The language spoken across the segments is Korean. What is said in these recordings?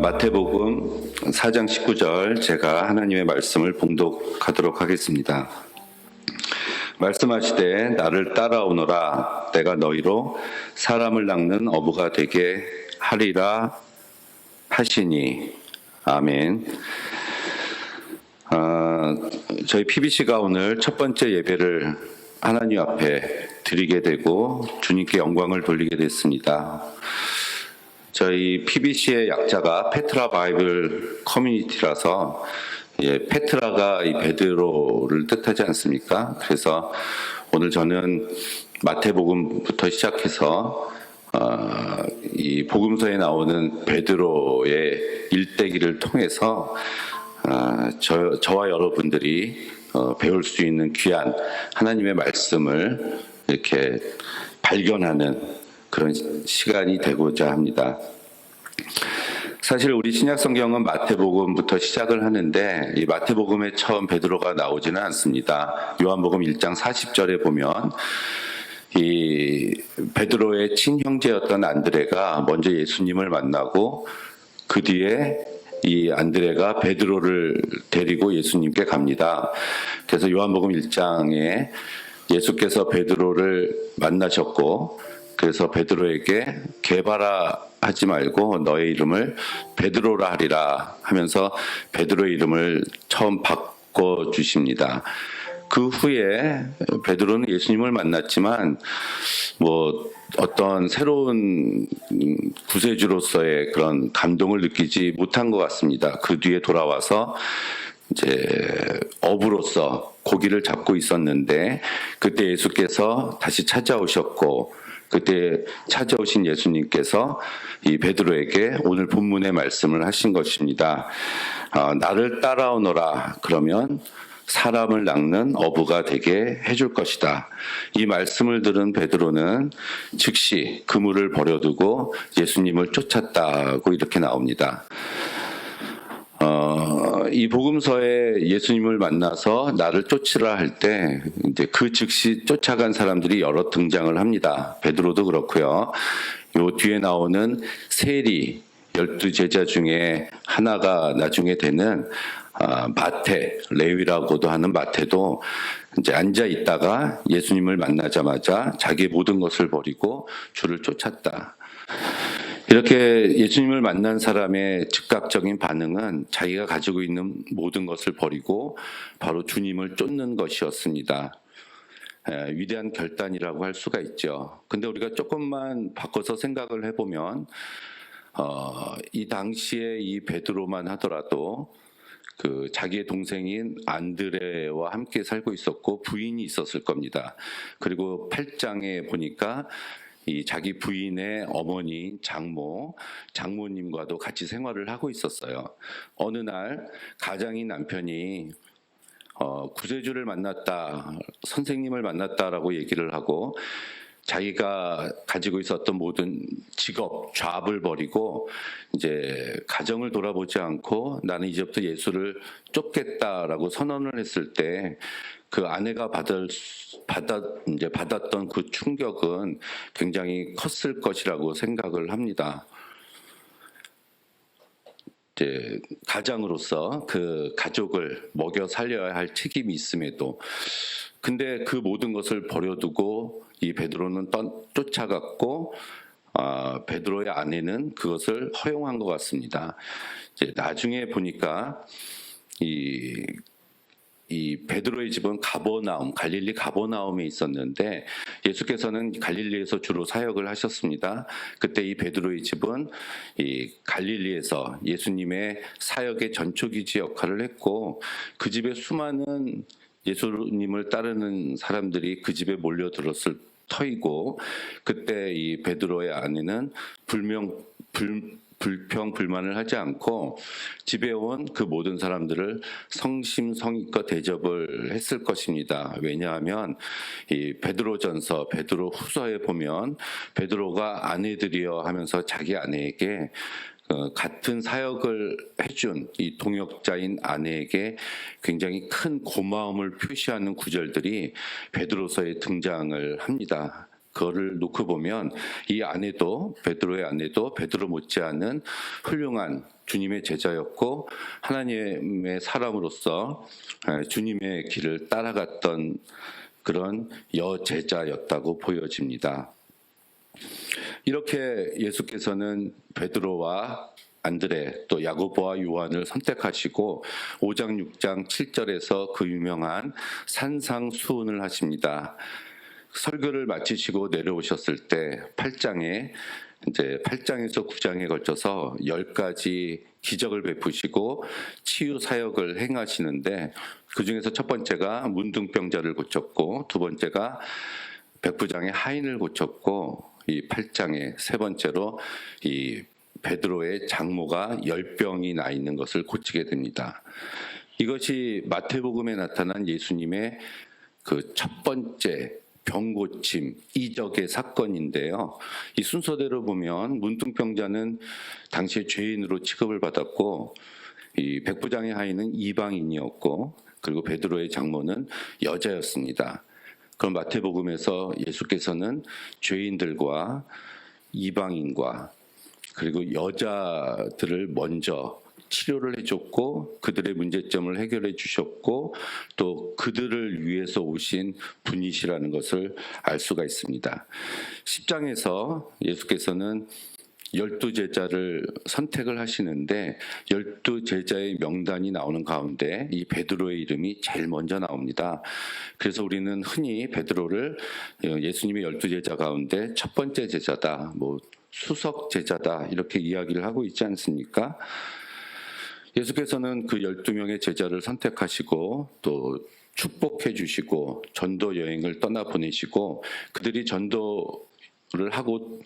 마태복음 4장 19절 제가 하나님의 말씀을 봉독하도록 하겠습니다. 말씀하시되 나를 따라오너라 내가 너희로 사람을 낚는 어부가 되게 하리라 하시니 아멘. 저희 PBC가 오늘 첫 번째 예배를 하나님 앞에 드리게 되고 주님께 영광을 돌리게 됐습니다. 저희 PBC의 약자가 페트라 바이블 커뮤니티라서 페트라가 이 베드로를 뜻하지 않습니까? 그래서 오늘 저는 마태복음부터 시작해서 이 복음서에 나오는 베드로의 일대기를 통해서 저와 여러분들이 배울 수 있는 귀한 하나님의 말씀을 이렇게 발견하는 그런 시간이 되고자 합니다. 사실 우리 신약 성경은 마태복음부터 시작을 하는데 이 마태복음에 처음 베드로가 나오지는 않습니다. 요한복음 1장 40절에 보면 이 베드로의 친형제였던 안드레가 먼저 예수님을 만나고 그 뒤에 이 안드레가 베드로를 데리고 예수님께 갑니다. 그래서 요한복음 1장에 예수께서 베드로를 만나셨고 그래서 베드로에게 게바라 하지 말고 너의 이름을 베드로라 하리라 하면서 베드로의 이름을 처음 바꿔주십니다. 그 후에 베드로는 예수님을 만났지만 어떤 새로운 구세주로서의 그런 감동을 느끼지 못한 것 같습니다. 그 뒤에 돌아와서 이제 어부로서 고기를 잡고 있었는데 그때 예수께서 다시 찾아오셨고 그때 찾아오신 예수님께서 이 베드로에게 오늘 본문의 말씀을 하신 것입니다. 나를 따라오너라 그러면 사람을 낚는 어부가 되게 해줄 것이다. 이 말씀을 들은 베드로는 즉시 그물을 버려두고 예수님을 쫓았다고 이렇게 나옵니다. 이 복음서에 예수님을 만나서 나를 쫓으라 할 때 이제 그 즉시 쫓아간 사람들이 여러 등장을 합니다. 베드로도 그렇고요. 요 뒤에 나오는 세리 12제자 중에 하나가 나중에 되는 마태, 레위라고도 하는 마태도 이제 앉아 있다가 예수님을 만나자마자 자기의 모든 것을 버리고 주를 쫓았다. 이렇게 예수님을 만난 사람의 즉각적인 반응은 자기가 가지고 있는 모든 것을 버리고 바로 주님을 쫓는 것이었습니다. 위대한 결단이라고 할 수가 있죠. 근데 우리가 조금만 바꿔서 생각을 해보면 이 당시에 이 베드로만 하더라도 그 자기의 동생인 안드레와 함께 살고 있었고 부인이 있었을 겁니다. 그리고 8장에 보니까 이 자기 부인의 어머니 장모님과도 같이 생활을 하고 있었어요. 어느 날 가장인 남편이 구세주를 만났다, 선생님을 만났다라고 얘기를 하고 자기가 가지고 있었던 모든 직업, 잡을 버리고 이제 가정을 돌아보지 않고 나는 이제부터 예수를 쫓겠다라고 선언을 했을 때 그 아내가 받았던 그 충격은 굉장히 컸을 것이라고 생각을 합니다. 이제 가장으로서 그 가족을 먹여 살려야 할 책임이 있음에도 근데 그 모든 것을 버려두고 이 베드로는 쫓아갔고 베드로의 아내는 그것을 허용한 것 같습니다. 이제 나중에 보니까 이 베드로의 집은 갈릴리 가버나움에 있었는데 예수께서는 갈릴리에서 주로 사역을 하셨습니다. 그때 이 베드로의 집은 이 갈릴리에서 예수님의 사역의 전초기지 역할을 했고 그 집에 수많은 예수님을 따르는 사람들이 그 집에 몰려들었을 터이고 그때 이 베드로의 아내는 불평불만을 하지 않고 집에 온 그 모든 사람들을 성심성의껏 대접을 했을 것입니다. 왜냐하면 이 베드로전서, 베드로후서에 보면 베드로가 아내들이여 하면서 자기 아내에게 같은 사역을 해준 이 동역자인 아내에게 굉장히 큰 고마움을 표시하는 구절들이 베드로서에 등장을 합니다. 그거를 놓고 보면 이 아내도 베드로의 아내도 베드로 못지않은 훌륭한 주님의 제자였고 하나님의 사람으로서 주님의 길을 따라갔던 그런 여제자였다고 보여집니다. 이렇게 예수께서는 베드로와 안드레 또 야고보와 요한을 선택하시고 5장 6장 7절에서 그 유명한 산상수훈을 하십니다. 설교를 마치시고 내려오셨을 때 8장에서 9장에 걸쳐서 10가지 기적을 베푸시고 치유 사역을 행하시는데 그 중에서 첫 번째가 문둥병자를 고쳤고 두 번째가 백부장의 하인을 고쳤고 이 8장에 세 번째로 이 베드로의 장모가 열병이 나 있는 것을 고치게 됩니다. 이것이 마태복음에 나타난 예수님의 그 첫 번째 병고침 이적의 사건인데요. 이 순서대로 보면 문둥병자는 당시에 죄인으로 취급을 받았고 이 백부장의 하인은 이방인이었고 그리고 베드로의 장모는 여자였습니다. 그럼 마태복음에서 예수께서는 죄인들과 이방인과 그리고 여자들을 먼저 치료를 해줬고 그들의 문제점을 해결해 주셨고 또 그들을 위해서 오신 분이시라는 것을 알 수가 있습니다. 10장에서 예수께서는 12제자를 선택을 하시는데 12제자의 명단이 나오는 가운데 이 베드로의 이름이 제일 먼저 나옵니다. 그래서 우리는 흔히 베드로를 예수님의 12제자 가운데 첫 번째 제자다, 수석 제자다 이렇게 이야기를 하고 있지 않습니까? 예수께서는 그 12명의 제자를 선택하시고 또 축복해 주시고 전도 여행을 떠나보내시고 그들이 전도를 하고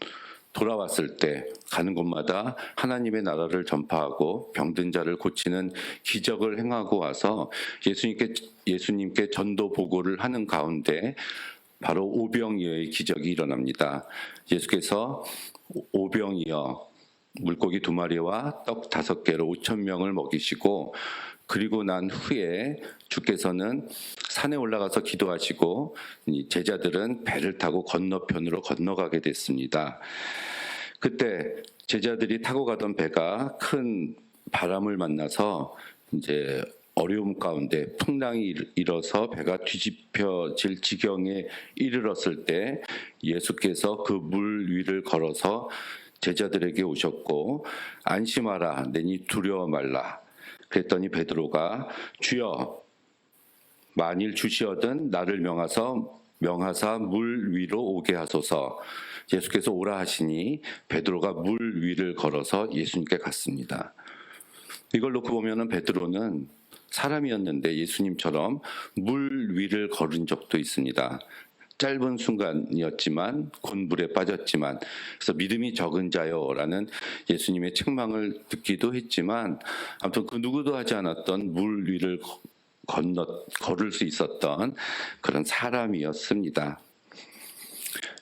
돌아왔을 때 가는 곳마다 하나님의 나라를 전파하고 병든 자를 고치는 기적을 행하고 와서 예수님께 전도 보고를 하는 가운데 바로 오병이어의 기적이 일어납니다. 예수께서 오병이어 물고기 2마리와 떡 5개로 5,000명을 먹이시고 그리고 난 후에 주께서는 산에 올라가서 기도하시고 제자들은 배를 타고 건너편으로 건너가게 됐습니다. 그때 제자들이 타고 가던 배가 큰 바람을 만나서 이제 어려움 가운데 풍랑이 일어서 배가 뒤집혀질 지경에 이르렀을 때 예수께서 그 물 위를 걸어서 제자들에게 오셨고 안심하라 내니 두려워 말라 그랬더니 베드로가 주여 만일 주시어든 나를 명하사 물 위로 오게 하소서. 예수께서 오라 하시니 베드로가 물 위를 걸어서 예수님께 갔습니다. 이걸 놓고 보면은 베드로는 사람이었는데 예수님처럼 물 위를 걸은 적도 있습니다. 짧은 순간이었지만 곧 물에 빠졌지만 그래서 믿음이 적은 자요라는 예수님의 책망을 듣기도 했지만 아무튼 그 누구도 하지 않았던 물 위를 걸을 수 있었던 그런 사람이었습니다.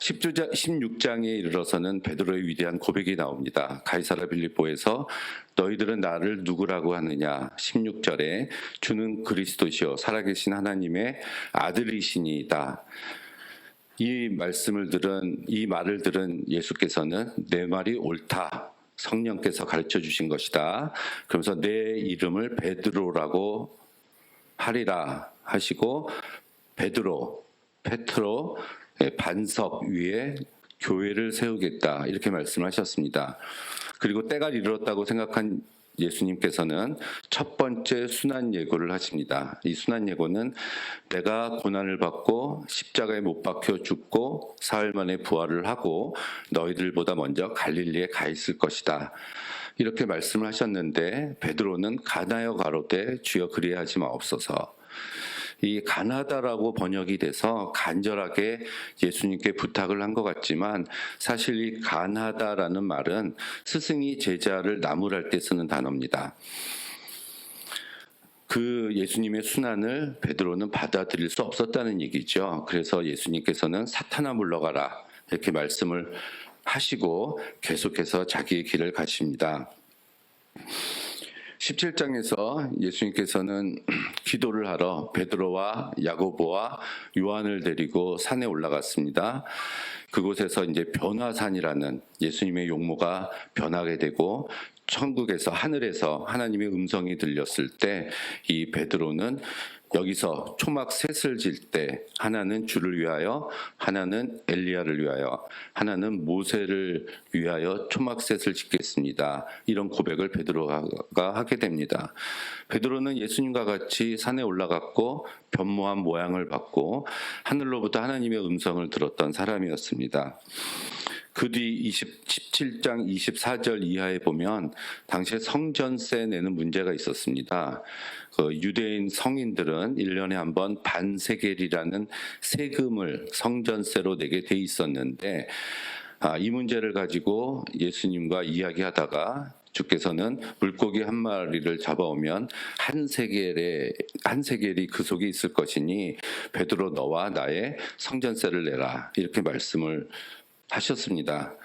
16장에 이르러서는 베드로의 위대한 고백이 나옵니다. 가이사랴 빌립보에서 너희들은 나를 누구라고 하느냐 16절에 주는 그리스도시요 살아계신 하나님의 아들이시니이다. 이 말을 들은 예수께서는 내 말이 옳다. 성령께서 가르쳐 주신 것이다. 그러면서 내 이름을 베드로라고 하리라 하시고 페트로 반석 위에 교회를 세우겠다 이렇게 말씀하셨습니다. 그리고 때가 이르렀다고 생각한 예수님께서는 첫 번째 순환 예고를 하십니다. 이 순환 예고는 내가 고난을 받고 십자가에 못 박혀 죽고 사흘 만에 부활을 하고 너희들보다 먼저 갈릴리에 가 있을 것이다. 이렇게 말씀을 하셨는데 베드로는 가나여 가로되 주여 그리하지 마옵소서. 이 가나다라고 번역이 돼서 간절하게 예수님께 부탁을 한 것 같지만 사실 이 가나다라는 말은 스승이 제자를 나무랄 때 쓰는 단어입니다. 그 예수님의 순환을 베드로는 받아들일 수 없었다는 얘기죠. 그래서 예수님께서는 사탄아 물러가라 이렇게 말씀을 하시고 계속해서 자기의 길을 가십니다. 17장에서 예수님께서는 기도를 하러 베드로와 야고보와 요한을 데리고 산에 올라갔습니다. 그곳에서 이제 변화산이라는 예수님의 용모가 변하게 되고 천국에서 하늘에서 하나님의 음성이 들렸을 때 이 베드로는 여기서 초막 셋을 질 때 하나는 주를 위하여, 하나는 엘리야를 위하여, 하나는 모세를 위하여 초막 셋을 짓겠습니다. 이런 고백을 베드로가 하게 됩니다. 베드로는 예수님과 같이 산에 올라갔고 변모한 모양을 받고 하늘로부터 하나님의 음성을 들었던 사람이었습니다. 그 뒤 17장 24절 이하에 보면 당시에 성전세 내는 문제가 있었습니다. 그 유대인 성인들은 1년에 한 번 반세겔이라는 세금을 성전세로 내게 돼 있었는데 이 문제를 가지고 예수님과 이야기하다가 주께서는 물고기 한 마리를 잡아오면 한 세겔이 그 속에 있을 것이니 베드로 너와 나의 성전세를 내라, 이렇게 말씀을 하셨습니다.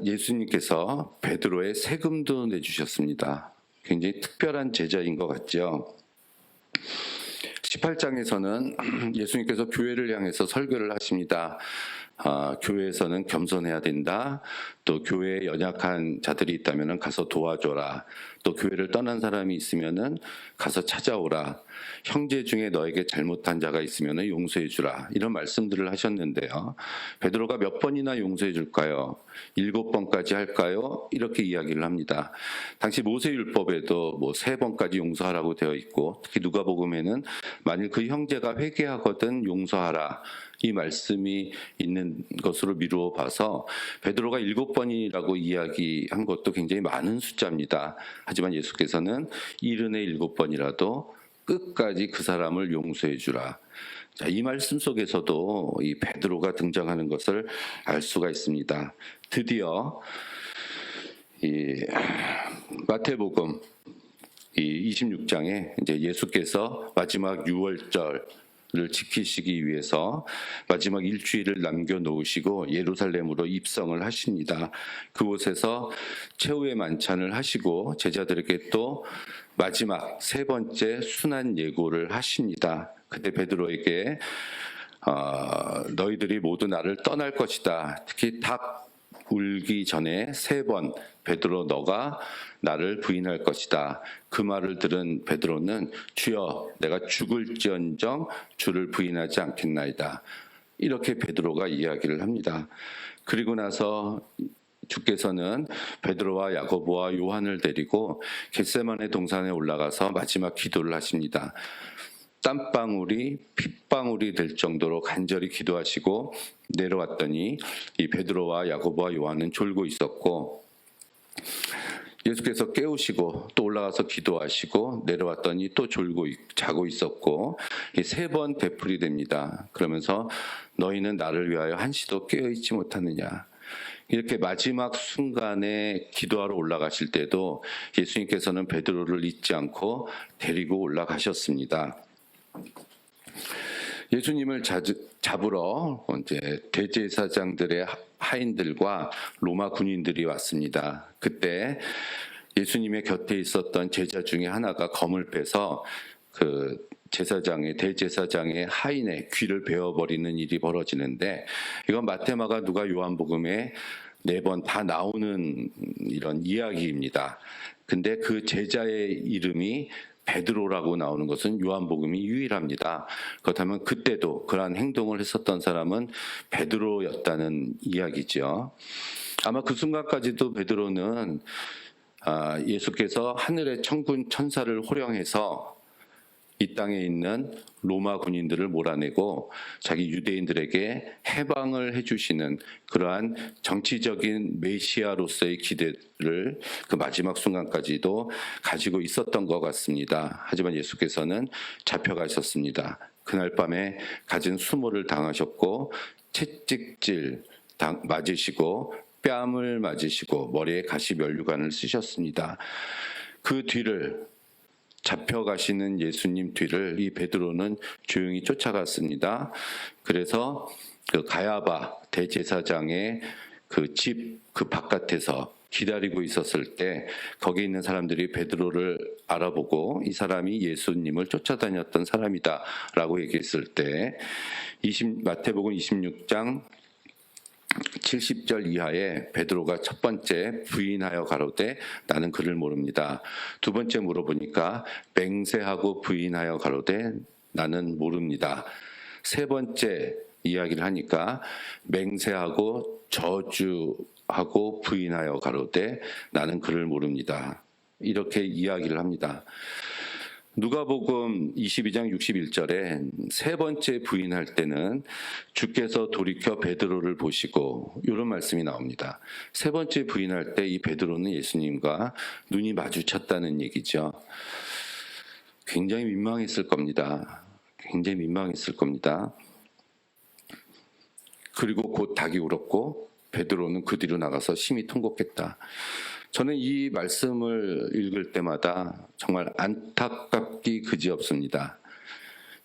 예수님께서 베드로의 세금도 내주셨습니다. 굉장히 특별한 제자인 것 같죠. 18장에서는 예수님께서 교회를 향해서 설교를 하십니다. 교회에서는 겸손해야 된다. 또 교회에 연약한 자들이 있다면 가서 도와줘라. 또 교회를 떠난 사람이 있으면 가서 찾아오라. 형제 중에 너에게 잘못한 자가 있으면 용서해 주라. 이런 말씀들을 하셨는데요. 베드로가 몇 번이나 용서해 줄까요? 7번까지 할까요? 이렇게 이야기를 합니다. 당시 모세율법에도 3번까지 용서하라고 되어 있고, 특히 누가복음에는 만일 그 형제가 회개하거든 용서하라, 이 말씀이 있는 것으로 미루어 봐서 베드로가 7번이라고 이야기한 것도 굉장히 많은 숫자입니다. 하지만 예수께서는 77번이라도 끝까지 그 사람을 용서해 주라. 자, 이 말씀 속에서도 이 베드로가 등장하는 것을 알 수가 있습니다. 드디어 이 마태복음 이 26장에 이제 예수께서 마지막 유월절을 지키시기 위해서 마지막 일주일을 남겨놓으시고 예루살렘으로 입성을 하십니다. 그곳에서 최후의 만찬을 하시고 제자들에게 또 마지막 3번째 순환 예고를 하십니다. 그때 베드로에게 너희들이 모두 나를 떠날 것이다. 특히 닭 울기 전에 3번 베드로 너가 나를 부인할 것이다. 그 말을 들은 베드로는 주여 내가 죽을지언정 주를 부인하지 않겠나이다. 이렇게 베드로가 이야기를 합니다. 그리고 나서 주께서는 베드로와 야고보와 요한을 데리고 겟세마네 동산에 올라가서 마지막 기도를 하십니다. 땀방울이 핏방울이 될 정도로 간절히 기도하시고 내려왔더니 이 베드로와 야고보와 요한은 졸고 있었고, 예수께서 깨우시고 또 올라가서 기도하시고 내려왔더니 또 자고 있었고, 3번 되풀이 됩니다. 그러면서 너희는 나를 위하여 한시도 깨어있지 못하느냐. 이렇게 마지막 순간에 기도하러 올라가실 때도 예수님께서는 베드로를 잊지 않고 데리고 올라가셨습니다. 예수님을 잡으러 이제 대제사장들의 하인들과 로마 군인들이 왔습니다. 그때 예수님의 곁에 있었던 제자 중에 하나가 검을 빼서 그 대제사장의 하인의 귀를 베어버리는 일이 벌어지는데, 이건 마태, 마가, 누가, 요한복음에 4번 다 나오는 이런 이야기입니다. 근데 그 제자의 이름이 베드로라고 나오는 것은 요한복음이 유일합니다. 그렇다면 그때도 그러한 행동을 했었던 사람은 베드로였다는 이야기죠. 아마 그 순간까지도 베드로는 예수께서 하늘의 천군 천사를 호령해서 이 땅에 있는 로마 군인들을 몰아내고 자기 유대인들에게 해방을 해주시는 그러한 정치적인 메시아로서의 기대를 그 마지막 순간까지도 가지고 있었던 것 같습니다. 하지만 예수께서는 잡혀가셨습니다. 그날 밤에 갖은 수모를 당하셨고 채찍질 맞으시고 뺨을 맞으시고 머리에 가시 면류관을 쓰셨습니다. 그 뒤를 잡혀가시는 예수님 뒤를 이 베드로는 조용히 쫓아갔습니다. 그래서 그 가야바 대제사장의 그 집 그 바깥에서 기다리고 있었을 때 거기 있는 사람들이 베드로를 알아보고 이 사람이 예수님을 쫓아다녔던 사람이다라고 얘기했을 때 마태복음 26장 70절 이하에 베드로가 첫 번째 부인하여 가로되 나는 그를 모릅니다. 두 번째 물어보니까 맹세하고 부인하여 가로되 나는 모릅니다. 세 번째 이야기를 하니까 맹세하고 저주하고 부인하여 가로되 나는 그를 모릅니다. 이렇게 이야기를 합니다. 누가복음 22장 61절에 세 번째 부인할 때는 주께서 돌이켜 베드로를 보시고 이런 말씀이 나옵니다. 세 번째 부인할 때 이 베드로는 예수님과 눈이 마주쳤다는 얘기죠. 굉장히 민망했을 겁니다. 굉장히 민망했을 겁니다. 그리고 곧 닭이 울었고 베드로는 그 뒤로 나가서 심히 통곡했다. 저는 이 말씀을 읽을 때마다 정말 안타깝기 그지없습니다.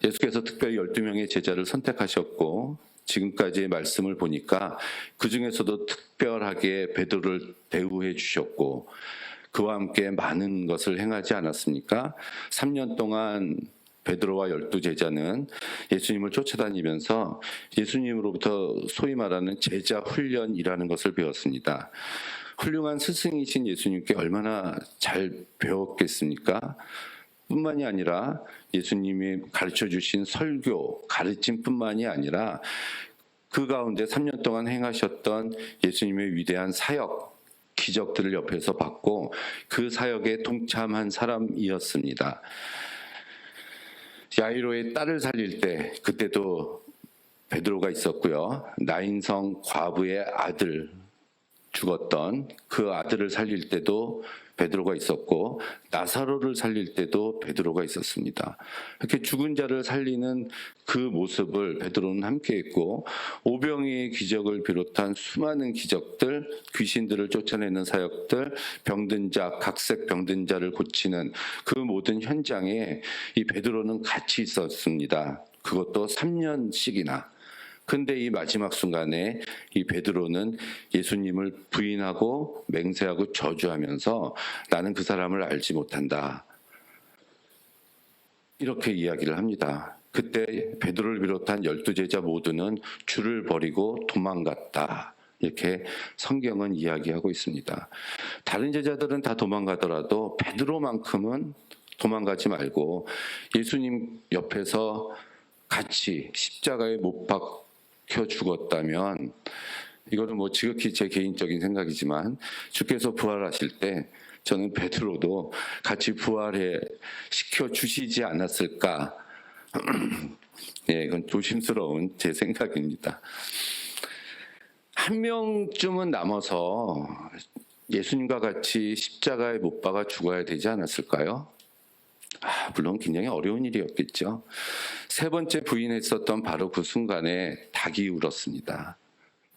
예수께서 특별히 12명의 제자를 선택하셨고 지금까지의 말씀을 보니까 그 중에서도 특별하게 베드로를 대우해 주셨고 그와 함께 많은 것을 행하지 않았습니까? 3년 동안 베드로와 12제자는 예수님을 쫓아다니면서 예수님으로부터 소위 말하는 제자 훈련이라는 것을 배웠습니다. 훌륭한 스승이신 예수님께 얼마나 잘 배웠겠습니까? 뿐만이 아니라 예수님이 가르쳐 주신 설교, 가르침뿐만이 아니라 그 가운데 3년 동안 행하셨던 예수님의 위대한 사역, 기적들을 옆에서 봤고 그 사역에 동참한 사람이었습니다. 야이로의 딸을 살릴 때 그때도 베드로가 있었고요. 나인성 과부의 아들 죽었던 그 아들을 살릴 때도 베드로가 있었고 나사로를 살릴 때도 베드로가 있었습니다. 이렇게 죽은 자를 살리는 그 모습을 베드로는 함께했고 오병이의 기적을 비롯한 수많은 기적들, 귀신들을 쫓아내는 사역들, 병든 자, 각색 병든 자를 고치는 그 모든 현장에 이 베드로는 같이 있었습니다. 그것도 3년씩이나. 근데 이 마지막 순간에 이 베드로는 예수님을 부인하고 맹세하고 저주하면서 나는 그 사람을 알지 못한다. 이렇게 이야기를 합니다. 그때 베드로를 비롯한 12제자 모두는 주를 버리고 도망갔다. 이렇게 성경은 이야기하고 있습니다. 다른 제자들은 다 도망가더라도 베드로만큼은 도망가지 말고 예수님 옆에서 같이 십자가에 못 박혀 죽었다면 이거는 뭐 지극히 제 개인적인 생각이지만 주께서 부활하실 때 저는 베드로도 같이 부활해 시켜 주시지 않았을까? 예, 이건 조심스러운 제 생각입니다. 한 명쯤은 남아서 예수님과 같이 십자가에 못 박아 죽어야 되지 않았을까요? 물론 굉장히 어려운 일이었겠죠. 세 번째 부인했었던 바로 그 순간에 닭이 울었습니다.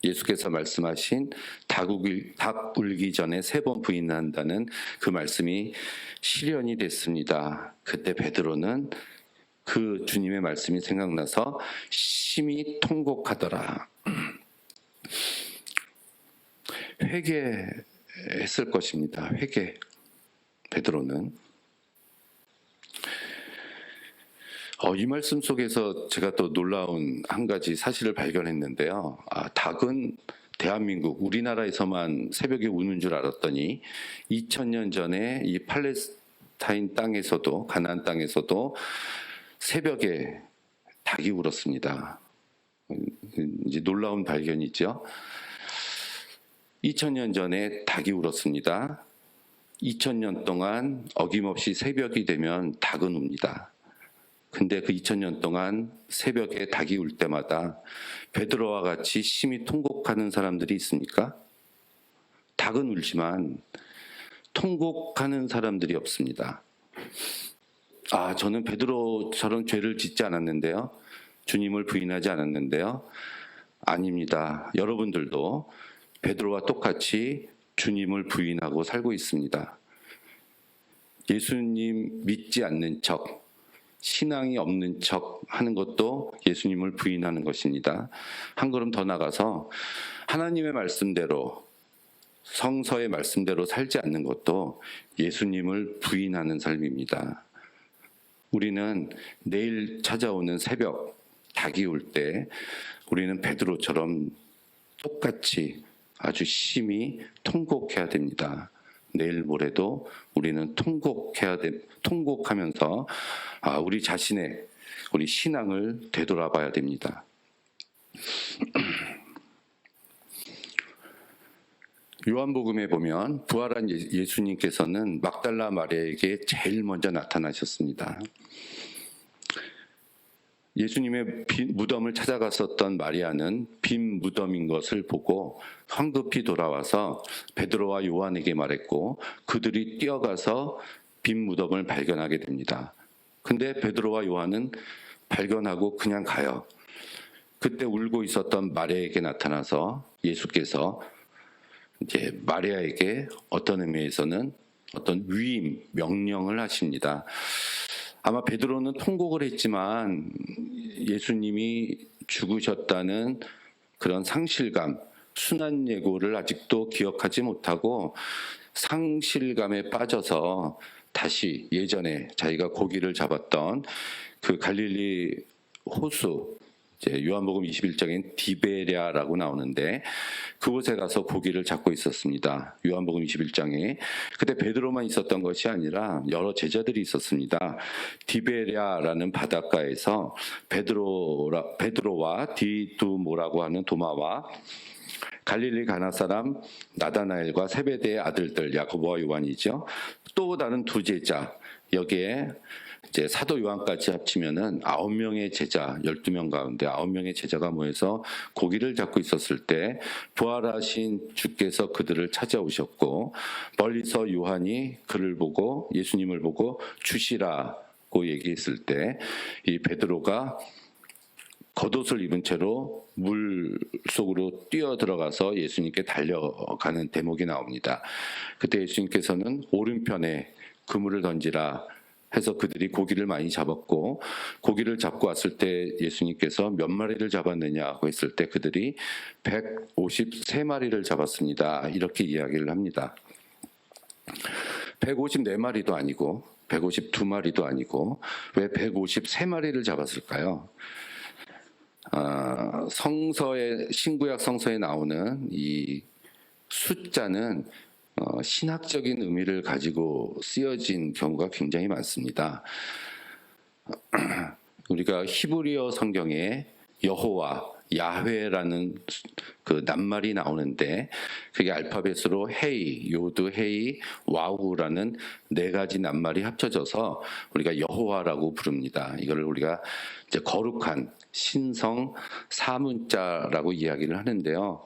예수께서 말씀하신 닭 울기 전에 3번 부인한다는 그 말씀이 실현이 됐습니다. 그때 베드로는 그 주님의 말씀이 생각나서 심히 통곡하더라. 회개했을 것입니다. 회개. 베드로는 이 말씀 속에서 제가 또 놀라운 한 가지 사실을 발견했는데요. 닭은 대한민국, 우리나라에서만 새벽에 우는 줄 알았더니 2000년 전에 이 팔레스타인 땅에서도, 가나안 땅에서도 새벽에 닭이 울었습니다. 이제 놀라운 발견이죠. 2000년 전에 닭이 울었습니다. 2000년 동안 어김없이 새벽이 되면 닭은 웁니다. 근데 그 2000년 동안 새벽에 닭이 울 때마다 베드로와 같이 심히 통곡하는 사람들이 있습니까? 닭은 울지만 통곡하는 사람들이 없습니다. 저는 베드로처럼 죄를 짓지 않았는데요. 주님을 부인하지 않았는데요. 아닙니다. 여러분들도 베드로와 똑같이 주님을 부인하고 살고 있습니다. 예수님 믿지 않는 척, 신앙이 없는 척 하는 것도 예수님을 부인하는 것입니다. 한 걸음 더 나가서 하나님의 말씀대로, 성서의 말씀대로 살지 않는 것도 예수님을 부인하는 삶입니다. 우리는 내일 찾아오는 새벽, 닭이 울 때 우리는 베드로처럼 똑같이 아주 심히 통곡해야 됩니다. 내일 모레도 우리는 통곡하면서 우리 자신의 우리 신앙을 되돌아봐야 됩니다. 요한복음에 보면 부활한 예수님께서는 막달라 마리아에게 제일 먼저 나타나셨습니다. 예수님의 무덤을 찾아갔었던 마리아는 빈 무덤인 것을 보고 황급히 돌아와서 베드로와 요한에게 말했고 그들이 뛰어가서 빈 무덤을 발견하게 됩니다. 근데 베드로와 요한은 발견하고 그냥 가요. 그때 울고 있었던 마리아에게 나타나서 예수께서 이제 마리아에게 어떤 의미에서는 어떤 위임, 명령을 하십니다. 아마 베드로는 통곡을 했지만 예수님이 죽으셨다는 그런 상실감, 순환 예고를 아직도 기억하지 못하고 상실감에 빠져서 다시 예전에 자기가 고기를 잡았던 그 갈릴리 호수, 이제 요한복음 21장엔 디베랴라고 나오는데 그곳에 가서 고기를 잡고 있었습니다. 요한복음 21장에. 그때 베드로만 있었던 것이 아니라 여러 제자들이 있었습니다. 디베랴라는 바닷가에서 베드로와 디두모라고 하는 도마와 갈릴리 가나 사람 나다나엘과 세베대의 아들들 야고보와 요한이죠. 또 다른 두 제자, 여기에 이제 사도 요한까지 합치면은 9명의 제자, 12명 가운데 9명의 제자가 모여서 고기를 잡고 있었을 때 부활하신 주께서 그들을 찾아오셨고 멀리서 요한이 그를 보고 예수님을 보고 주시라고 얘기했을 때 이 베드로가 겉옷을 입은 채로 물 속으로 뛰어 들어가서 예수님께 달려가는 대목이 나옵니다. 그때 예수님께서는 오른편에 그물을 던지라 해서 그들이 고기를 많이 잡았고 고기를 잡고 왔을 때 예수님께서 몇 마리를 잡았느냐고 했을 때 그들이 153마리를 잡았습니다. 이렇게 이야기를 합니다. 154마리도 아니고 152마리도 아니고 왜 153마리를 잡았을까요? 신구약 성서에 나오는 이 숫자는 신학적인 의미를 가지고 쓰여진 경우가 굉장히 많습니다. 우리가 히브리어 성경에 여호와, 야훼라는 그 낱말이 나오는데 그게 알파벳으로 헤이, 요드, 헤이, 와우라는 네 가지 낱말이 합쳐져서 우리가 여호와라고 부릅니다. 이걸 우리가 이제 거룩한 신성 사문자라고 이야기를 하는데요.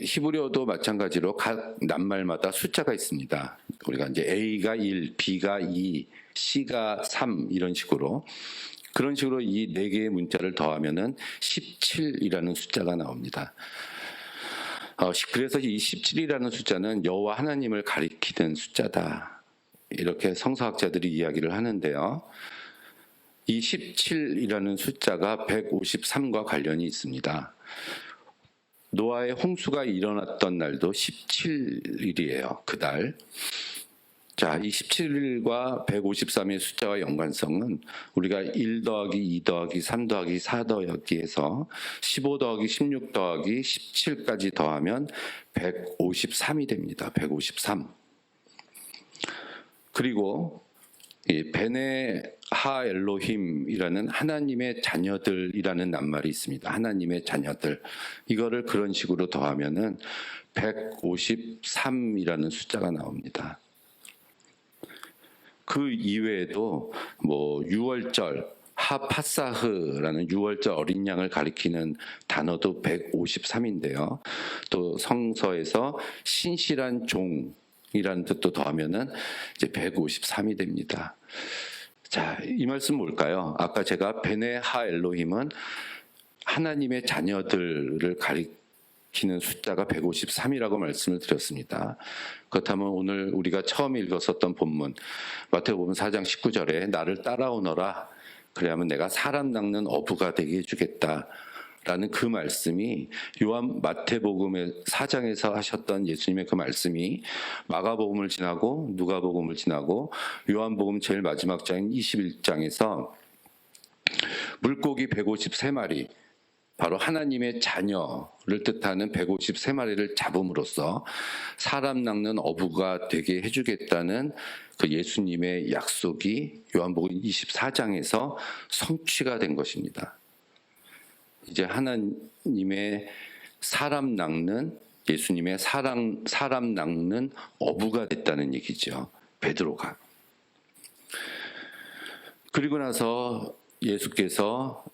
히브리어도 마찬가지로 각 낱말마다 숫자가 있습니다. 우리가 이제 A가 1, B가 2, C가 3 이런 식으로 그런 식으로 이 네 개의 문자를 더하면은 17이라는 숫자가 나옵니다. 그래서 이 17이라는 숫자는 여호와 하나님을 가리키는 숫자다. 이렇게 성서학자들이 이야기를 하는데요. 이 17이라는 숫자가 153과 관련이 있습니다. 노아의 홍수가 일어났던 날도 17일이에요. 그달. 자, 이 17일과 153의 숫자와 연관성은 우리가 1 더하기 2 더하기 3 더하기 4 더하기에서 15 더하기 16 더하기 17까지 더하면 153이 됩니다. 153. 그리고 이 베네 하 엘로힘이라는 하나님의 자녀들이라는 낱말이 있습니다. 하나님의 자녀들. 이거를 그런 식으로 더하면은 153이라는 숫자가 나옵니다. 그 이외에도 뭐 유월절, 하파사흐라는 유월절 어린 양을 가리키는 단어도 153인데요. 또 성서에서 신실한 종이라는 뜻도 더하면은 이제 153이 됩니다. 자, 이 말씀 뭘까요? 아까 제가 베네 하 엘로힘은 하나님의 자녀들을 가리키는 숫자가 153이라고 말씀을 드렸습니다. 그렇다면 오늘 우리가 처음 읽었었던 본문 마태복음 4장 19절에 나를 따라오너라 그래야만 내가 사람 낚는 어부가 되게 해주겠다 라는 그 말씀이 마태복음의 4장에서 하셨던 예수님의 그 말씀이 마가복음을 지나고 누가복음을 지나고 요한복음 제일 마지막 장인 21장에서 물고기 153마리 바로 하나님의 자녀를 뜻하는 153마리를 잡음으로써 사람 낚는 어부가 되게 해주겠다는 그 예수님의 약속이 요한복음 24장에서 성취가 된 것입니다. 이제 하나님의 사람 낚는, 예수님의 사람 낚는 어부가 됐다는 얘기죠, 베드로가. 그리고 나서 예수께서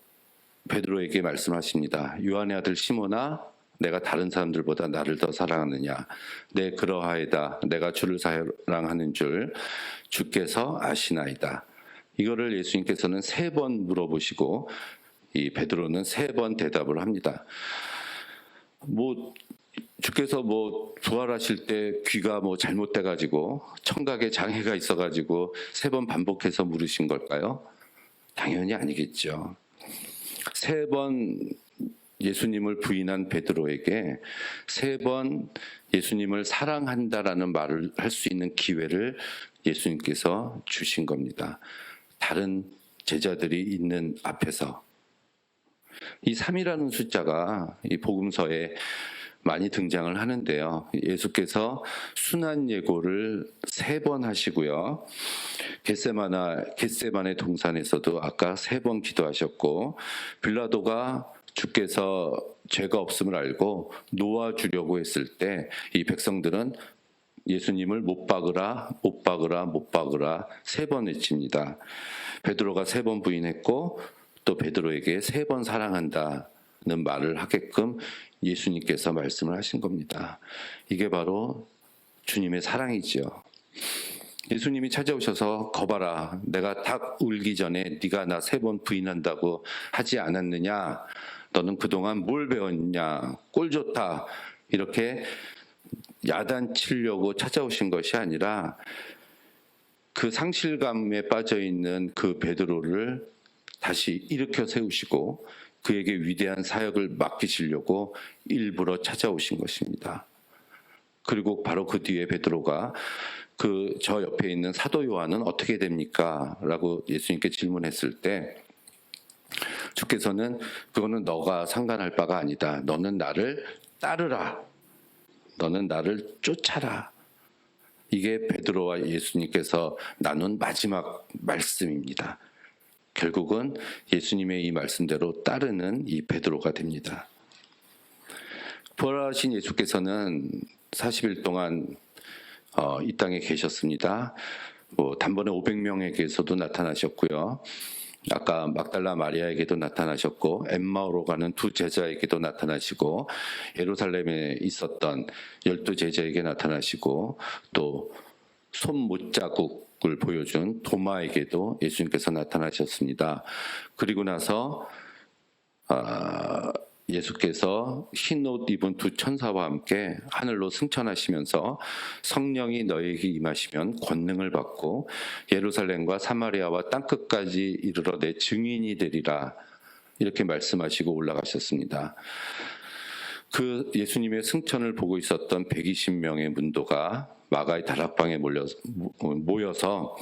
베드로에게 말씀하십니다. 요한의 아들 시몬아, 내가 다른 사람들보다 나를 더 사랑하느냐? 네, 그러하이다. 내가 주를 사랑하는 줄 주께서 아시나이다. 이거를 예수님께서는 3번 물어보시고 이 베드로는 3번 대답을 합니다. 주께서 부활하실 때 귀가 잘못돼 가지고 청각에 장애가 있어 가지고 3번 반복해서 물으신 걸까요? 당연히 아니겠죠. 3번 예수님을 부인한 베드로에게 3번 예수님을 사랑한다라는 말을 할 수 있는 기회를 예수님께서 주신 겁니다. 다른 제자들이 있는 앞에서. 이 3이라는 숫자가 이 복음서에 많이 등장을 하는데요. 예수께서 순환 예고를 3번 하시고요. 겟세마네 동산에서도 아까 3번 기도하셨고, 빌라도가 주께서 죄가 없음을 알고 놓아주려고 했을 때 이 백성들은 예수님을 못 박으라 3번 외칩니다. 베드로가 3번 부인했고 또 베드로에게 3번 사랑한다는 말을 하게끔 예수님께서 말씀을 하신 겁니다. 이게 바로 주님의 사랑이죠. 예수님이 찾아오셔서 거봐라, 내가 닭 울기 전에 네가 나 3번 부인한다고 하지 않았느냐? 너는 그동안 뭘 배웠냐? 꼴 좋다. 이렇게 야단치려고 찾아오신 것이 아니라 그 상실감에 빠져있는 그 베드로를 다시 일으켜 세우시고 그에게 위대한 사역을 맡기시려고 일부러 찾아오신 것입니다. 그리고 바로 그 뒤에 베드로가 저 옆에 있는 사도 요한은 어떻게 됩니까? 라고 예수님께 질문했을 때 주께서는 그거는 너가 상관할 바가 아니다. 너는 나를 따르라. 너는 나를 쫓아라. 이게 베드로와 예수님께서 나눈 마지막 말씀입니다. 결국은 예수님의 이 말씀대로 따르는 이 베드로가 됩니다. 부활하신 예수께서는 40일 동안 이 땅에 계셨습니다. 단번에 500명에게서도 나타나셨고요. 아까 막달라 마리아에게도 나타나셨고 엠마오로 가는 2 제자에게도 나타나시고 예루살렘에 있었던 12제자에게 나타나시고 또 손못자국을 보여준 도마에게도 예수님께서 나타나셨습니다. 그리고 나서 예수께서 흰 옷 입은 2 천사와 함께 하늘로 승천하시면서 성령이 너에게 임하시면 권능을 받고 예루살렘과 사마리아와 땅끝까지 이르러 내 증인이 되리라 이렇게 말씀하시고 올라가셨습니다. 그 예수님의 승천을 보고 있었던 120명의 문도가 마가의 다락방에 모여서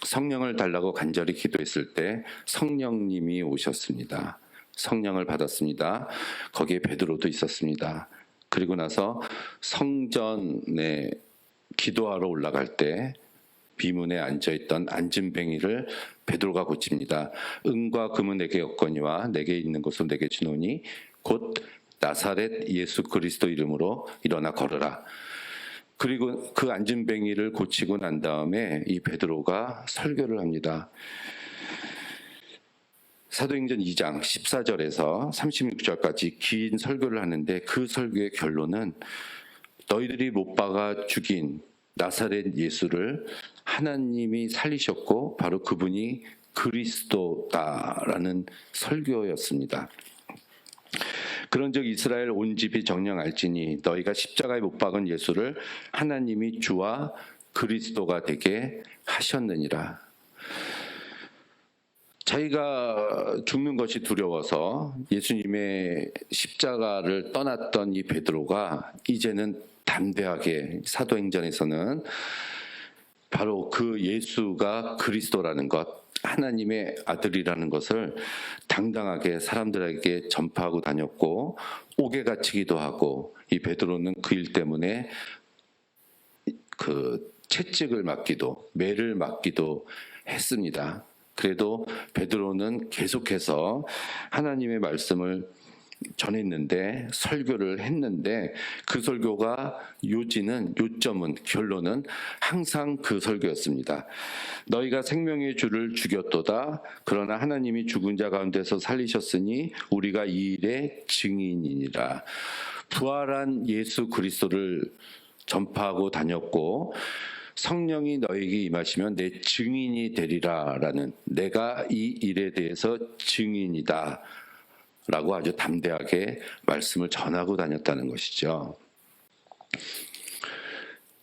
성령을 달라고 간절히 기도했을 때 성령님이 오셨습니다. 성령을 받았습니다. 거기에 베드로도 있었습니다. 그리고 나서 성전에 기도하러 올라갈 때 비문에 앉아있던 앉은뱅이를 베드로가 고칩니다. 은과 금은 내게 없거니와 내게 있는 것을 내게 주노니 곧 나사렛 예수 그리스도 이름으로 일어나 걸으라. 그리고 그 앉은뱅이를 고치고 난 다음에 이 베드로가 설교를 합니다. 사도행전 2장 14절에서 36절까지 긴 설교를 하는데 그 설교의 결론은 너희들이 못 박아 죽인 나사렛 예수를 하나님이 살리셨고 바로 그분이 그리스도다라는 설교였습니다. 그런즉 이스라엘 온 집이 정녕 알지니 너희가 십자가에 못 박은 예수를 하나님이 주와 그리스도가 되게 하셨느니라. 자기가 죽는 것이 두려워서 예수님의 십자가를 떠났던 이 베드로가 이제는 담대하게 사도행전에서는 바로 그 예수가 그리스도라는 것, 하나님의 아들이라는 것을 당당하게 사람들에게 전파하고 다녔고 옥에 갇히기도 하고, 이 베드로는 그 일 때문에 그 채찍을 맞기도 매를 맞기도 했습니다. 그래도 베드로는 계속해서 하나님의 말씀을 전했는데, 설교를 했는데, 그 설교가 요점은, 결론은 항상 그 설교였습니다. 너희가 생명의 주를 죽였도다. 그러나 하나님이 죽은 자 가운데서 살리셨으니 우리가 이 일의 증인이니라. 부활한 예수 그리스도를 전파하고 다녔고, 성령이 너에게 임하시면 내 증인이 되리라라는, 내가 이 일에 대해서 증인이다 라고 아주 담대하게 말씀을 전하고 다녔다는 것이죠.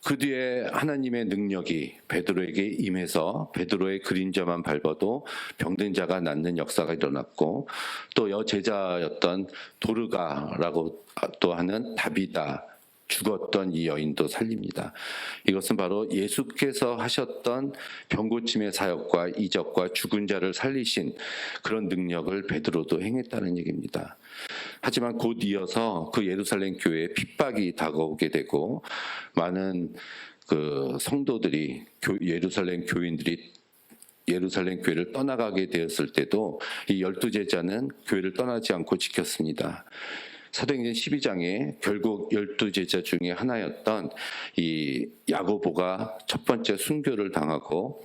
그 뒤에 하나님의 능력이 베드로에게 임해서 베드로의 그림자만 밟아도 병든 자가 낫는 역사가 일어났고, 또 여제자였던 도르가라고 또 하는 다비다, 죽었던 이 여인도 살립니다. 이것은 바로 예수께서 하셨던 병고침의 사역과 이적과 죽은 자를 살리신 그런 능력을 베드로도 행했다는 얘기입니다. 하지만 곧 이어서 그 예루살렘 교회에 핍박이 다가오게 되고, 많은 그 성도들이, 예루살렘 교인들이 예루살렘 교회를 떠나가게 되었을 때도 이 12제자는 교회를 떠나지 않고 지켰습니다. 사도행전 12장에 결국 12제자 중에 하나였던 이 야고보가 첫 번째 순교를 당하고,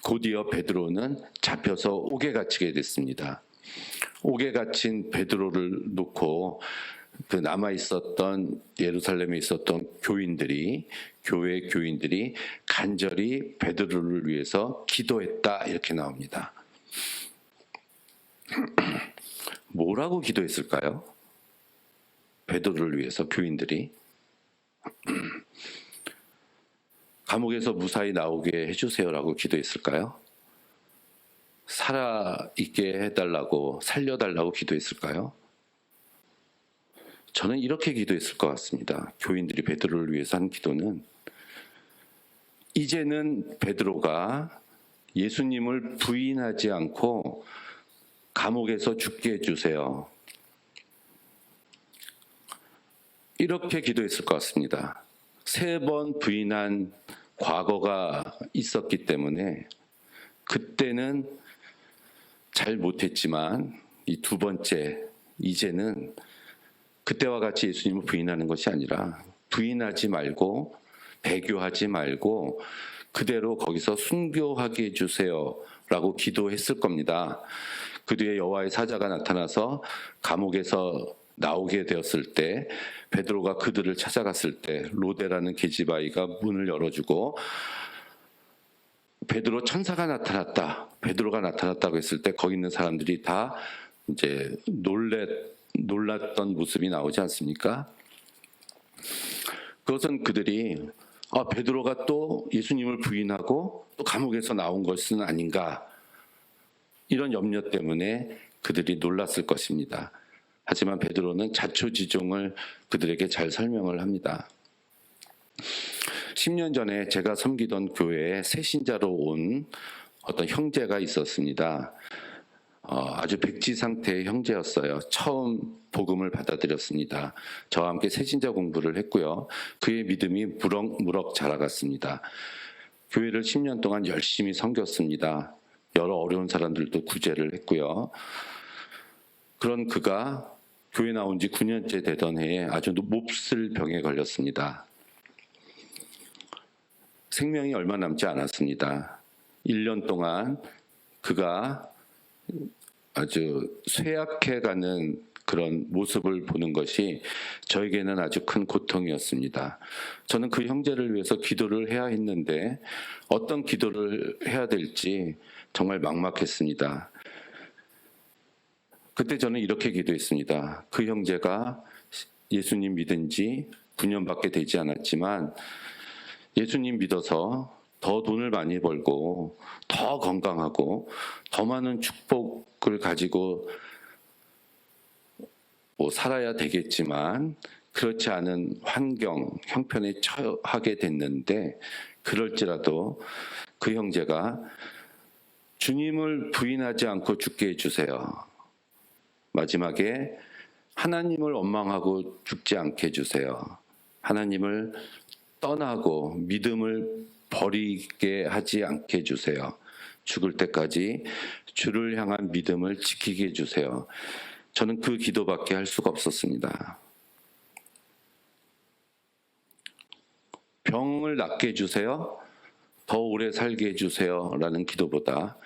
곧이어 베드로는 잡혀서 옥에 갇히게 됐습니다. 옥에 갇힌 베드로를 놓고 그 남아 있었던 예루살렘에 있었던 교회 교인들이 간절히 베드로를 위해서 기도했다, 이렇게 나옵니다. 뭐라고 기도했을까요? 베드로를 위해서 교인들이 감옥에서 무사히 나오게 해주세요라고 기도했을까요? 살아있게 해달라고, 살려달라고 기도했을까요? 저는 이렇게 기도했을 것 같습니다. 교인들이 베드로를 위해서 한 기도는, 이제는 베드로가 예수님을 부인하지 않고 감옥에서 죽게 해주세요. 이렇게 기도했을 것 같습니다. 3번 부인한 과거가 있었기 때문에 그때는 잘 못했지만, 이 두 번째, 이제는 그때와 같이 예수님을 부인하는 것이 아니라, 부인하지 말고 배교하지 말고 그대로 거기서 순교하게 해주세요 라고 기도했을 겁니다. 그 뒤에 여호와의 사자가 나타나서 감옥에서 나오게 되었을 때, 베드로가 그들을 찾아갔을 때 로데라는 계집아이가 문을 열어주고, 베드로 천사가 나타났다, 베드로가 나타났다고 했을 때 거기 있는 사람들이 다 이제 놀랐던 모습이 나오지 않습니까? 그것은 그들이 베드로가 또 예수님을 부인하고 또 감옥에서 나온 것은 아닌가, 이런 염려 때문에 그들이 놀랐을 것입니다. 하지만 베드로는 자초지종을 그들에게 잘 설명을 합니다. 10년 전에 제가 섬기던 교회에 새신자로 온 어떤 형제가 있었습니다. 아주 백지 상태의 형제였어요. 처음 복음을 받아들였습니다. 저와 함께 새신자 공부를 했고요. 그의 믿음이 무럭무럭 자라갔습니다. 교회를 10년 동안 열심히 섬겼습니다. 여러 어려운 사람들도 구제를 했고요. 그런 그가 교회 나온 지 9년째 되던 해에 아주 몹쓸 병에 걸렸습니다. 생명이 얼마 남지 않았습니다. 1년 동안 그가 아주 쇠약해가는 그런 모습을 보는 것이 저에게는 아주 큰 고통이었습니다. 저는 그 형제를 위해서 기도를 해야 했는데 어떤 기도를 해야 될지 정말 막막했습니다. 그때 저는 이렇게 기도했습니다. 그 형제가 예수님 믿은 지 9년밖에 되지 않았지만, 예수님 믿어서 더 돈을 많이 벌고 더 건강하고 더 많은 축복을 가지고 살아야 되겠지만, 그렇지 않은 환경, 형편에 처하게 됐는데, 그럴지라도 그 형제가 주님을 부인하지 않고 죽게 해주세요. 마지막에 하나님을 원망하고 죽지 않게 해주세요. 하나님을 떠나고 믿음을 버리게 하지 않게 해주세요. 죽을 때까지 주를 향한 믿음을 지키게 해주세요. 저는 그 기도밖에 할 수가 없었습니다. 병을 낫게 해주세요. 더 오래 살게 해주세요. 라는 기도보다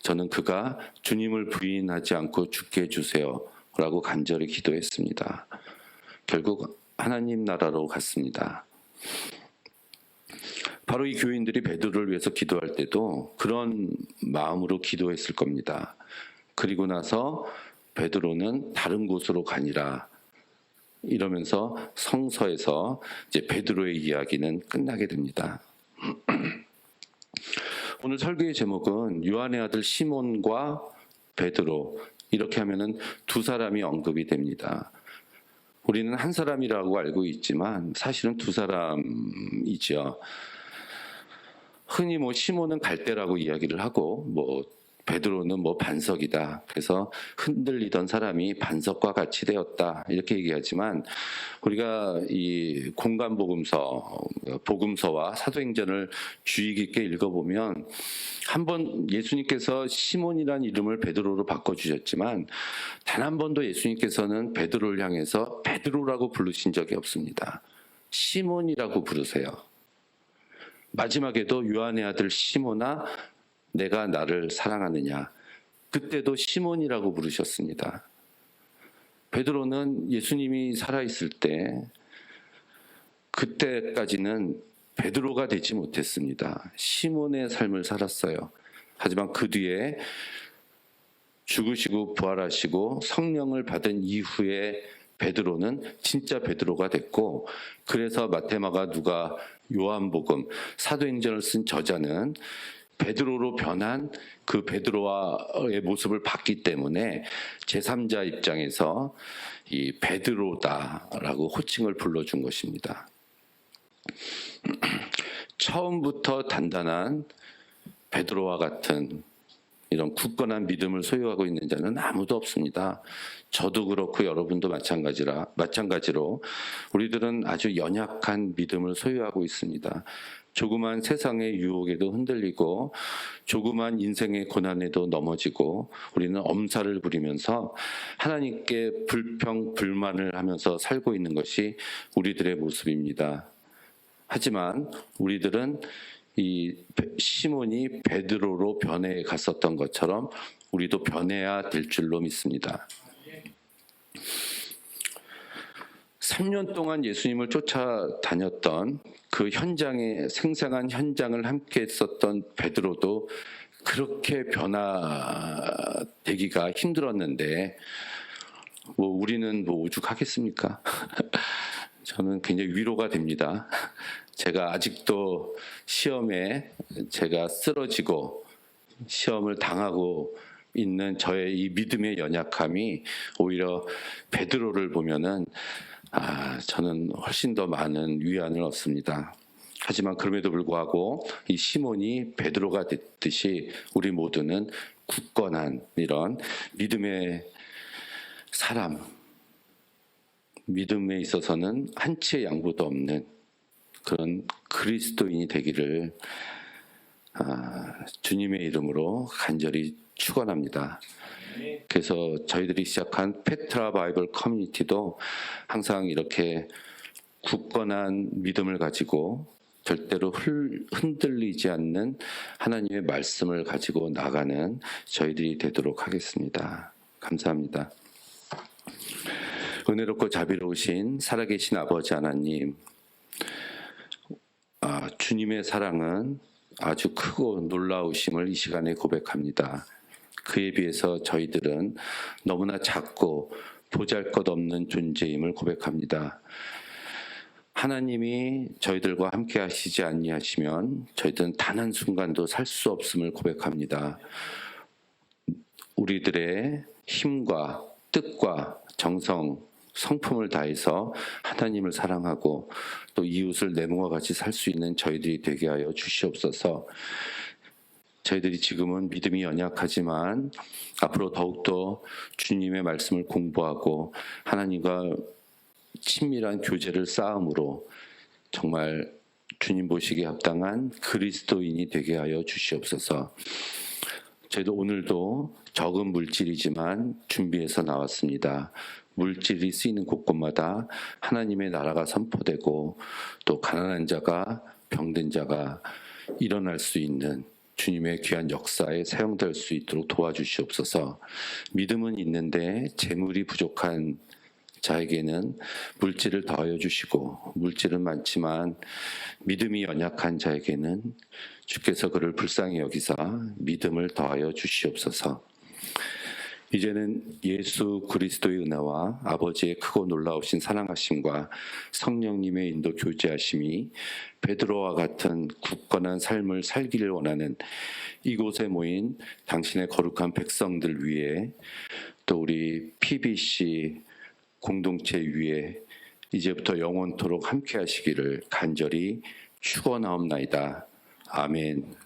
저는 그가 주님을 부인하지 않고 죽게 해주세요. 라고 간절히 기도했습니다. 결국 하나님 나라로 갔습니다. 바로 이 교인들이 베드로를 위해서 기도할 때도 그런 마음으로 기도했을 겁니다. 그리고 나서 베드로는 다른 곳으로 가니라 이러면서 성서에서 이제 베드로의 이야기는 끝나게 됩니다. 오늘 설교의 제목은 요한의 아들 시몬과 베드로, 이렇게 하면은 두 사람이 언급이 됩니다. 우리는 한 사람이라고 알고 있지만 사실은 두 사람이죠. 흔히 시몬은 갈대라고 이야기를 하고 베드로는 반석이다. 그래서 흔들리던 사람이 반석과 같이 되었다. 이렇게 얘기하지만 우리가 이 공간 복음서와 사도행전을 주의 깊게 읽어보면 한번 예수님께서 시몬이라는 이름을 베드로로 바꿔주셨지만 단 한 번도 예수님께서는 베드로를 향해서 베드로라고 부르신 적이 없습니다. 시몬이라고 부르세요. 마지막에도 요한의 아들 시몬아 내가 나를 사랑하느냐, 그때도 시몬이라고 부르셨습니다. 베드로는 예수님이 살아있을 때 그때까지는 베드로가 되지 못했습니다. 시몬의 삶을 살았어요. 하지만 그 뒤에 죽으시고 부활하시고 성령을 받은 이후에 베드로는 진짜 베드로가 됐고, 그래서 마태마가 누가 요한복음 사도행전을 쓴 저자는 베드로로 변한 그 베드로의 모습을 봤기 때문에 제3자 입장에서 이 베드로다라고 호칭을 불러준 것입니다. 처음부터 단단한 베드로와 같은 이런 굳건한 믿음을 소유하고 있는 자는 아무도 없습니다. 저도 그렇고 여러분도 마찬가지로 우리들은 아주 연약한 믿음을 소유하고 있습니다. 조그만 세상의 유혹에도 흔들리고 조그만 인생의 고난에도 넘어지고 우리는 엄살을 부리면서 하나님께 불평불만을 하면서 살고 있는 것이 우리들의 모습입니다. 하지만 우리들은 이 시몬이 베드로로 변해 갔었던 것처럼 우리도 변해야 될 줄로 믿습니다. 3년 동안 예수님을 쫓아다녔던 그 생생한 현장을 함께 했었던 베드로도 그렇게 변화되기가 힘들었는데 우리는 오죽하겠습니까? 저는 굉장히 위로가 됩니다. 제가 아직도 시험에 제가 쓰러지고 시험을 당하고 있는 저의 이 믿음의 연약함이 오히려 베드로를 보면은 저는 훨씬 더 많은 위안을 얻습니다. 하지만 그럼에도 불구하고 이 시몬이 베드로가 됐듯이 우리 모두는 굳건한 이런 믿음의 사람, 믿음에 있어서는 한치의 양보도 없는 그런 그리스도인이 되기를 주님의 이름으로 간절히 축원합니다. 그래서 저희들이 시작한 페트라 바이블 커뮤니티도 항상 이렇게 굳건한 믿음을 가지고 절대로 흔들리지 않는 하나님의 말씀을 가지고 나가는 저희들이 되도록 하겠습니다. 감사합니다. 은혜롭고 자비로우신 살아계신 아버지 하나님, 주님의 사랑은 아주 크고 놀라우심을 이 시간에 고백합니다. 그에 비해서 저희들은 너무나 작고 보잘것없는 존재임을 고백합니다. 하나님이 저희들과 함께 하시지 아니하시면 저희들은 단 한순간도 살 수 없음을 고백합니다. 우리들의 힘과 뜻과 정성, 성품을 다해서 하나님을 사랑하고 또 이웃을 내 몸과 같이 살 수 있는 저희들이 되게 하여 주시옵소서. 저희들이 지금은 믿음이 연약하지만 앞으로 더욱더 주님의 말씀을 공부하고 하나님과 친밀한 교제를 쌓음으로 정말 주님 보시기에 합당한 그리스도인이 되게 하여 주시옵소서. 저희도 오늘도 적은 물질이지만 준비해서 나왔습니다. 물질이 쓰이는 곳곳마다 하나님의 나라가 선포되고 또 가난한 자가 병든 자가 일어날 수 있는 주님의 귀한 역사에 사용될 수 있도록 도와주시옵소서. 믿음은 있는데 재물이 부족한 자에게는 물질을 더하여 주시고, 물질은 많지만 믿음이 연약한 자에게는 주께서 그를 불쌍히 여기사 믿음을 더하여 주시옵소서. 이제는 예수 그리스도의 은혜와 아버지의 크고 놀라우신 사랑하심과 성령님의 인도 교제하심이 베드로와 같은 굳건한 삶을 살기를 원하는 이곳에 모인 당신의 거룩한 백성들 위에, 또 우리 PBC 공동체 위에 이제부터 영원토록 함께 하시기를 간절히 축원하옵나이다. 아멘.